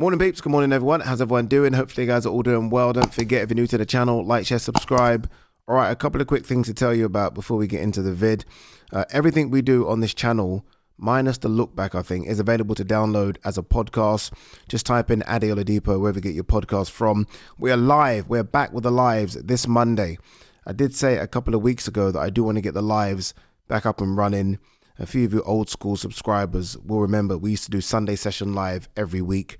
Morning peeps, good morning everyone. How's everyone doing? Hopefully you guys are all doing well. Don't forget, if you're new to the channel, like, share, subscribe. All right, a couple of quick things to tell you about before we get into the vid. Everything we do on this channel, minus the look back, I think, is available to download as a podcast. Just type in Ade Oladipo, wherever you get your podcast from. We are live. We're back with the lives this Monday. I did say a couple of weeks ago that I do want to get the lives back up and running. A few of you old school subscribers will remember we used to do Sunday session live every week.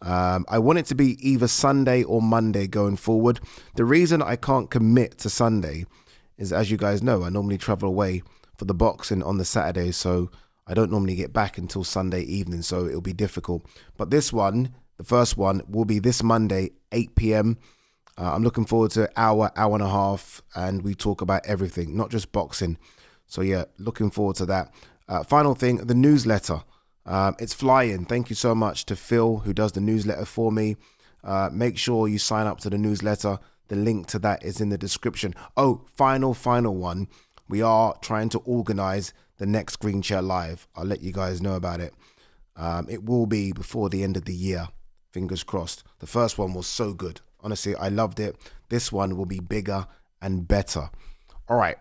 I want it to be either Sunday or Monday going forward. The reason I can't commit to Sunday is, as you guys know, I normally travel away for the boxing on the Saturday, so I don't normally get back until Sunday evening, so it'll be difficult. But this one, the first one, will be this Monday, 8 p.m. I'm looking forward to an hour and a half, and we talk about everything, not just boxing. So yeah, looking forward to that. Final thing, the newsletter. It's flying. Thank you so much to Phil, who does the newsletter for me. Make sure you sign up to the newsletter. The link to that is in the description. Oh, final one. We are trying to organize the next Green Chair Live. I'll let you guys know about it. It will be before the end of the year. Fingers crossed. The first one was so good. Honestly, I loved it. This one will be bigger and better. All right.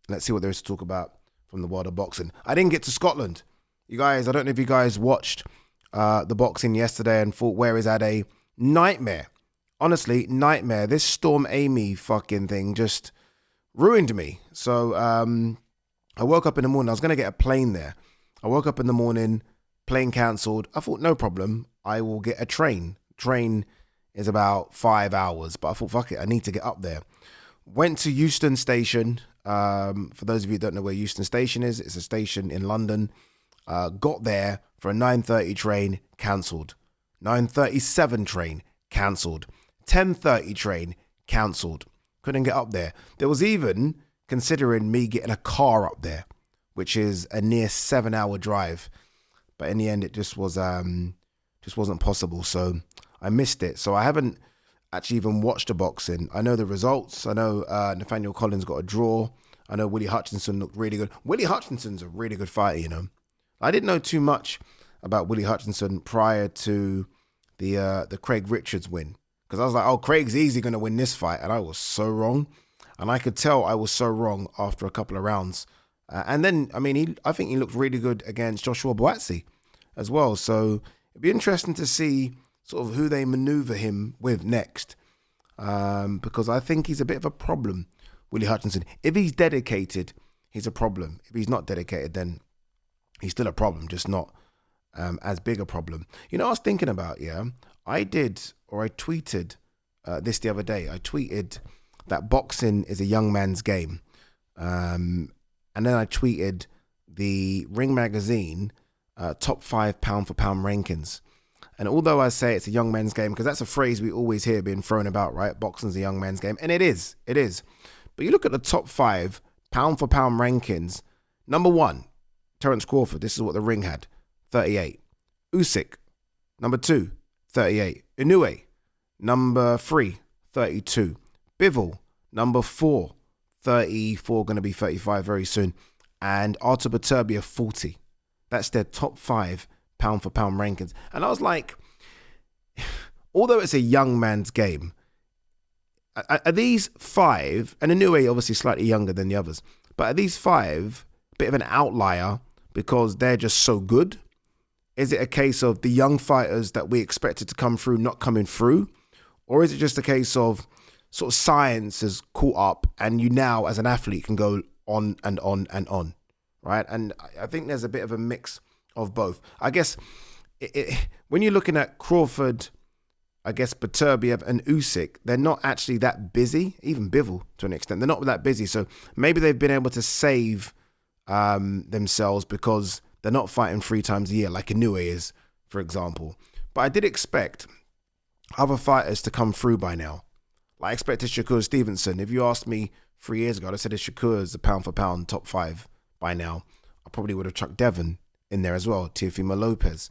Let's see what there is to talk about from the world of boxing. I didn't get to Scotland. You guys, I don't know if you guys watched the boxing yesterday and thought, where is Ade? Nightmare. Honestly, nightmare. This Storm Amy fucking thing just ruined me. So I woke up in the morning. I was going to get a plane there. I woke up in the morning, plane cancelled. I thought, no problem. I will get a train. Train is about 5 hours. But I thought, fuck it, I need to get up there. Went to Euston Station. For those of you who don't know where Euston Station is, it's a station in London. Got there for a 9:30 train, cancelled. 9:37 train, cancelled. 10:30 train, cancelled. Couldn't get up there. There was even considering me getting a car up there, which is a near 7-hour drive. But in the end, it just wasn't possible. So I missed it. So I haven't actually even watched the boxing. I know the results. I know Nathaniel Collins got a draw. I know Willie Hutchinson looked really good. Willie Hutchinson's a really good fighter, you know. I didn't know too much about Willie Hutchinson prior to the Craig Richards win, because I was like, oh, Craig's easy going to win this fight, and I was so wrong. And I could tell I was so wrong after a couple of rounds. And then, I mean, I think he looked really good against Joshua Buatsi as well. So it'd be interesting to see sort of who they maneuver him with next, because I think he's a bit of a problem, Willie Hutchinson. If he's dedicated, he's a problem. If he's not dedicated, then he's still a problem, just not as big a problem. You know, I was thinking about, I tweeted this the other day. I tweeted that boxing is a young man's game. And then I tweeted the Ring Magazine top 5 pound for pound rankings. And although I say it's a young man's game, because that's a phrase we always hear being thrown about, right? Boxing's a young man's game. And it is. But you look at the top 5 pound for pound rankings. Number 1, Terence Crawford, this is what the Ring had, 38. Usyk, number 2, 38. Inoue, number 3, 32. Bivol, number 4, 34, going to be 35 very soon. And Artur Beterbiev, 40. That's their top 5 pound for pound rankings. And I was like, although it's a young man's game, are these 5, and Inoue obviously slightly younger than the others, but are these 5 a bit of an outlier because they're just so good? Is it a case of the young fighters that we expected to come through not coming through? Or is it just a case of sort of science has caught up and you now as an athlete can go on and on and on, right? And I think there's a bit of a mix of both. I guess when you're looking at Crawford, I guess Beterbiev and Usyk, they're not actually that busy, even Bivol to an extent. They're not that busy. So maybe they've been able to save themselves because they're not fighting 3 times a year like Inoue is, for example. But I did expect other fighters to come through by now. Like I expected Shakur Stevenson. If you asked me 3 years ago, I'd have said Shakur is the pound for pound top 5 by now. I probably would have chucked Devon in there as well, Teofimo Lopez.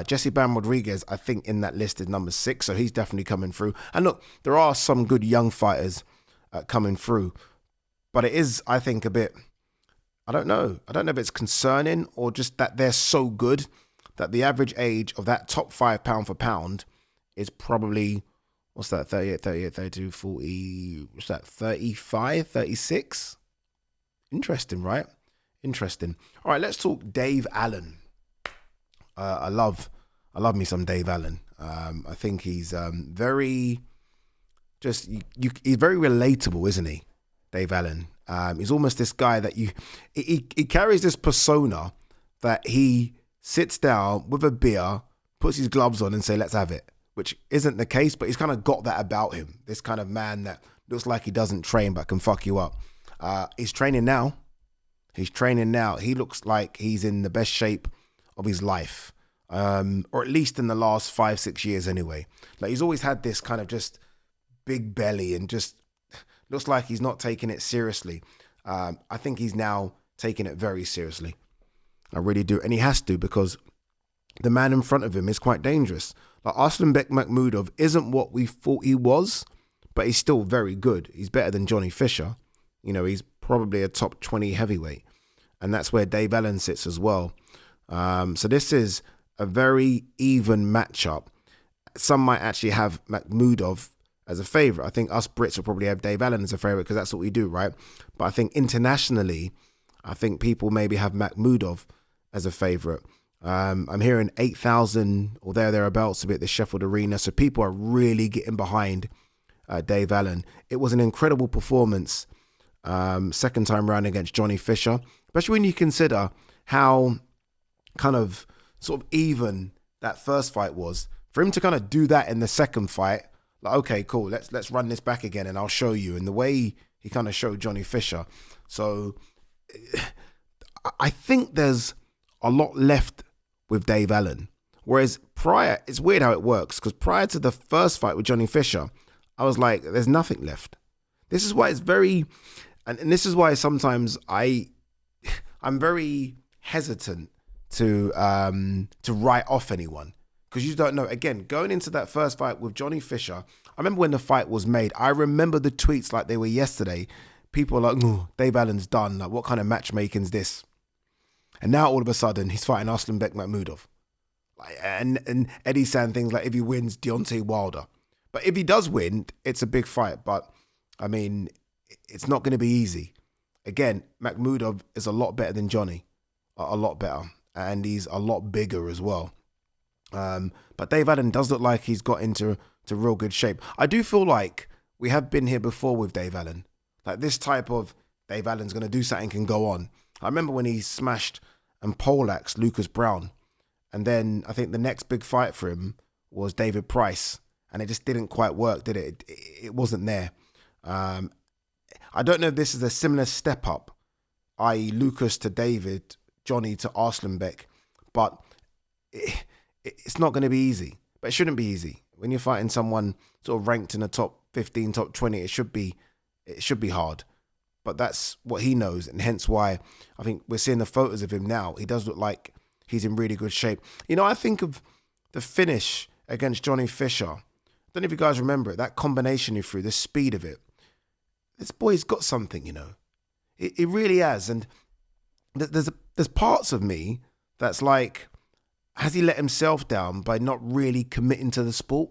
Jesse Bam Rodriguez, I think in that list is number 6, so he's definitely coming through. And look, there are some good young fighters coming through, but it is, I think, a bit, I don't know if it's concerning or just that they're so good that the average age of that top 5 pound for pound is probably, what's that, 38, 32, 40, what's that, 35, 36? Interesting, right? Interesting. All right, let's talk Dave Allen. I love me some Dave Allen. I think he's very, he's very relatable, isn't he? Dave Allen. He's almost this guy that he carries this persona that he sits down with a beer, puts his gloves on and say, let's have it, which isn't the case, but he's kind of got that about him. This kind of man that looks like he doesn't train but can fuck you up. He's training now. He looks like he's in the best shape of his life, or at least in the last 5-6 years anyway. Like, he's always had this kind of just big belly and just looks like he's not taking it seriously. I think he's now taking it very seriously. I really do. And he has to, because the man in front of him is quite dangerous. Like, Arslanbek Makhmudov isn't what we thought he was, but he's still very good. He's better than Johnny Fisher. You know, he's probably a top 20 heavyweight. And that's where Dave Allen sits as well. So this is a very even matchup. Some might actually have Makhmudov as a favourite. I think us Brits will probably have Dave Allen as a favourite because that's what we do, right? But I think internationally, I think people maybe have Makhmudov as a favourite. I'm hearing 8,000 or thereabouts to be at the Sheffield Arena. So people are really getting behind Dave Allen. It was an incredible performance second time round against Johnny Fisher, especially when you consider how kind of sort of even that first fight was. For him to kind of do that in the second fight, like, okay, cool, let's run this back again and I'll show you. And the way he kind of showed Johnny Fisher. So I think there's a lot left with Dave Allen. Whereas prior, it's weird how it works, because prior to the first fight with Johnny Fisher, I was like, there's nothing left. This is why it's very, and this is why sometimes I'm very hesitant to write off anyone, because you don't know. Again, going into that first fight with Johnny Fisher, I remember when the fight was made, I remember the tweets like they were yesterday. People are like, oh, Dave Allen's done. Like, what kind of matchmaking is this? And now all of a sudden he's fighting Arslanbek Makhmudov. Like, and Eddie's saying things like, if he wins, Deontay Wilder. But if he does win, it's a big fight. But I mean, it's not going to be easy. Again, Makhmudov is a lot better than Johnny. A lot better. And he's a lot bigger as well. But Dave Allen does look like he's got into real good shape. I do feel like we have been here before with Dave Allen. Like, this type of Dave Allen's going to do something and go on. I remember when he smashed and poleaxed Lucas Brown. And then I think the next big fight for him was David Price. And it just didn't quite work, did it? It wasn't there. I don't know if this is a similar step up, i.e. Lucas to David, Johnny to Arslanbek. But it's not going to be easy. But it shouldn't be easy. When you're fighting someone sort of ranked in the top 15, top 20, it should be hard. But that's what he knows, and hence why I think we're seeing the photos of him now. He does look like he's in really good shape. You know, I think of the finish against Johnny Fisher. I don't know if you guys remember it, that combination he threw, the speed of it. This boy's got something, you know. It really has. And there's parts of me that's like, has he let himself down by not really committing to the sport?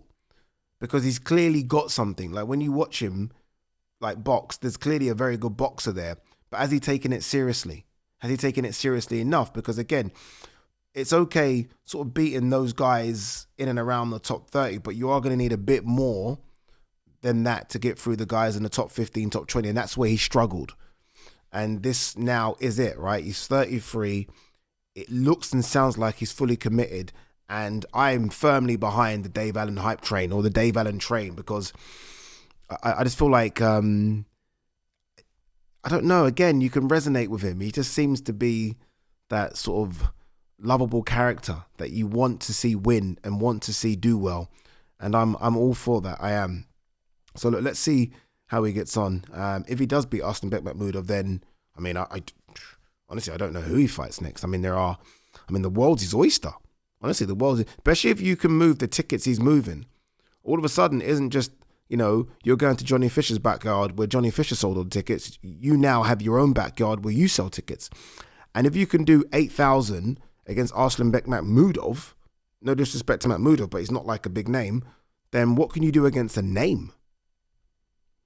Because he's clearly got something. Like, when you watch him, like, box, there's clearly a very good boxer there. But has he taken it seriously? Has he taken it seriously enough? Because again, it's okay sort of beating those guys in and around the top 30, but you are going to need a bit more than that to get through the guys in the top 15, top 20. And that's where he struggled. And this now is it, right? He's 33. It looks and sounds like he's fully committed. And I'm firmly behind the Dave Allen hype train, or the Dave Allen train, because I just feel like, I don't know, again, you can resonate with him. He just seems to be that sort of lovable character that you want to see win and want to see do well. And I'm all for that. I am. So look, let's see how he gets on. If he does beat Arslanbek Makhmudov, then, I mean, I honestly, I don't know who he fights next. I mean, the world's his oyster. Honestly, the world's, especially if you can move the tickets he's moving. All of a sudden, it isn't just, you know, you're going to Johnny Fisher's backyard where Johnny Fisher sold all the tickets. You now have your own backyard where you sell tickets. And if you can do 8,000 against Arslanbek Makhmudov, no disrespect to Makhmudov, but he's not like a big name, then what can you do against a name?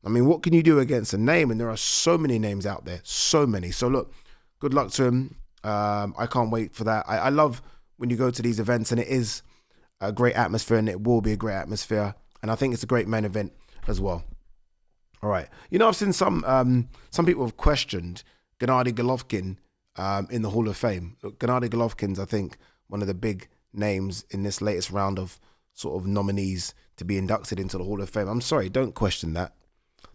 I mean, what can you do against a name? And there are so many names out there, so many. So look, good luck to him. I can't wait for that. I love when you go to these events, and it is a great atmosphere, and it will be a great atmosphere. And I think it's a great main event as well. All right. You know, I've seen some people have questioned Gennady Golovkin in the Hall of Fame. Look, Gennady Golovkin's, I think, one of the big names in this latest round of sort of nominees to be inducted into the Hall of Fame. I'm sorry, don't question that.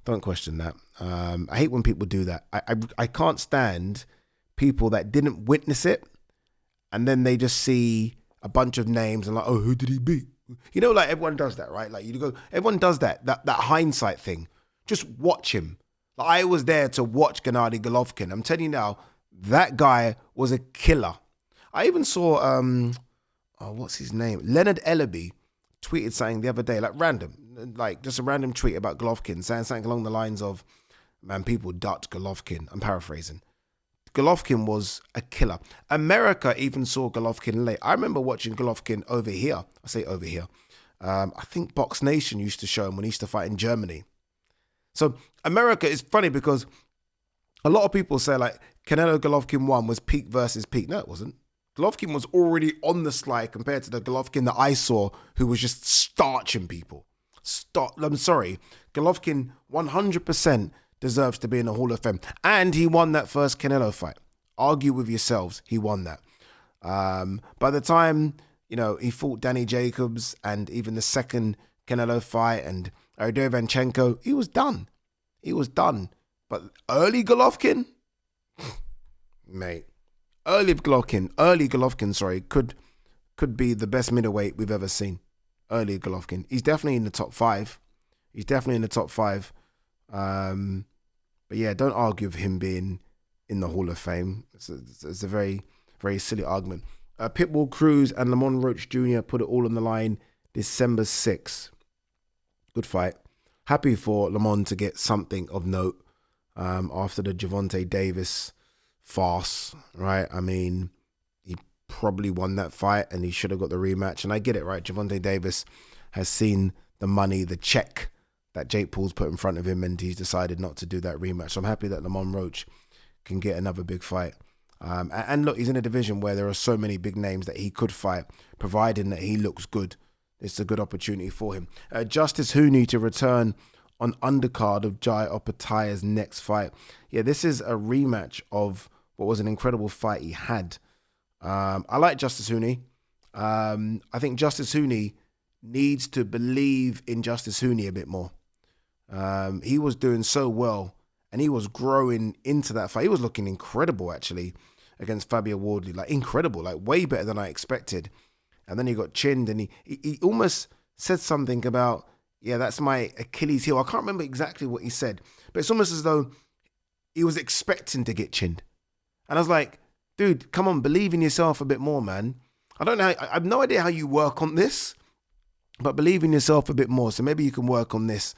Don't question that. I hate when people do that. I can't stand people that didn't witness it and then they just see a bunch of names and like, oh, who did he beat? You know, like everyone does that, right? Like you go, everyone does that hindsight thing. Just watch him. Like, I was there to watch Gennady Golovkin. I'm telling you now, that guy was a killer. I even saw, what's his name? Leonard Ellaby tweeted something the other day, like random, like just a random tweet about Golovkin, saying something along the lines of, man, people ducked Golovkin. I'm paraphrasing. Golovkin was a killer. America even saw Golovkin late. I remember watching Golovkin over here. I say over here. I think Box Nation used to show him when he used to fight in Germany. So America is funny because a lot of people say like Canelo Golovkin 1 was peak versus peak. No, it wasn't. Golovkin was already on the slide compared to the Golovkin that I saw, who was just starching people. I'm sorry. Golovkin 100% deserves to be in the Hall of Fame. And he won that first Canelo fight. Argue with yourselves. He won that. By the time, you know, he fought Danny Jacobs and even the second Canelo fight and Ade he was done. He was done. But early Golovkin, mate, early Golovkin, could be the best middleweight we've ever seen. Early Golovkin. He's definitely in the top 5. But yeah, don't argue with him being in the Hall of Fame. It's a very, very silly argument. Pitbull Cruz and Lamont Roach Jr. put it all on the line December 6th. Good fight. Happy for Lamont to get something of note after the Gervonta Davis farce, right? I mean, he probably won that fight and he should have got the rematch. And I get it, right? Gervonta Davis has seen the money, the check that Jake Paul's put in front of him, and he's decided not to do that rematch. So I'm happy that Lamont Roach can get another big fight. And look, he's in a division where there are so many big names that he could fight, providing that he looks good. It's a good opportunity for him. Justice Hooney to return on undercard of Jai Opetaia's next fight. Yeah, this is a rematch of what was an incredible fight he had. I like Justice Hooney. I think Justice Hooney needs to believe in Justice Hooney a bit more. He was doing so well and he was growing into that fight. He was looking incredible actually against Fabio Wardley, like incredible, like way better than I expected. And then he got chinned and he almost said something about, yeah, that's my Achilles heel. I can't remember exactly what he said, but it's almost as though he was expecting to get chinned. And I was like, dude, come on, believe in yourself a bit more, man. I don't know. I have no idea how you work on this, but believe in yourself a bit more. So maybe you can work on this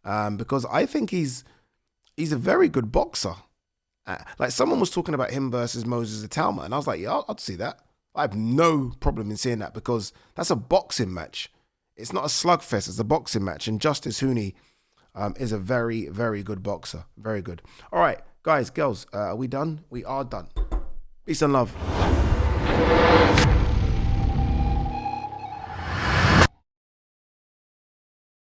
because I think he's a very good boxer. Like someone was talking about him versus Moses Atalma, and I was like, yeah, I'd see that. I have no problem in seeing that because that's a boxing match. It's not a slugfest. It's a boxing match. And Justice Hooney is a very, very good boxer. Very good. All right, guys, girls, are we done? We are done. Peace and love.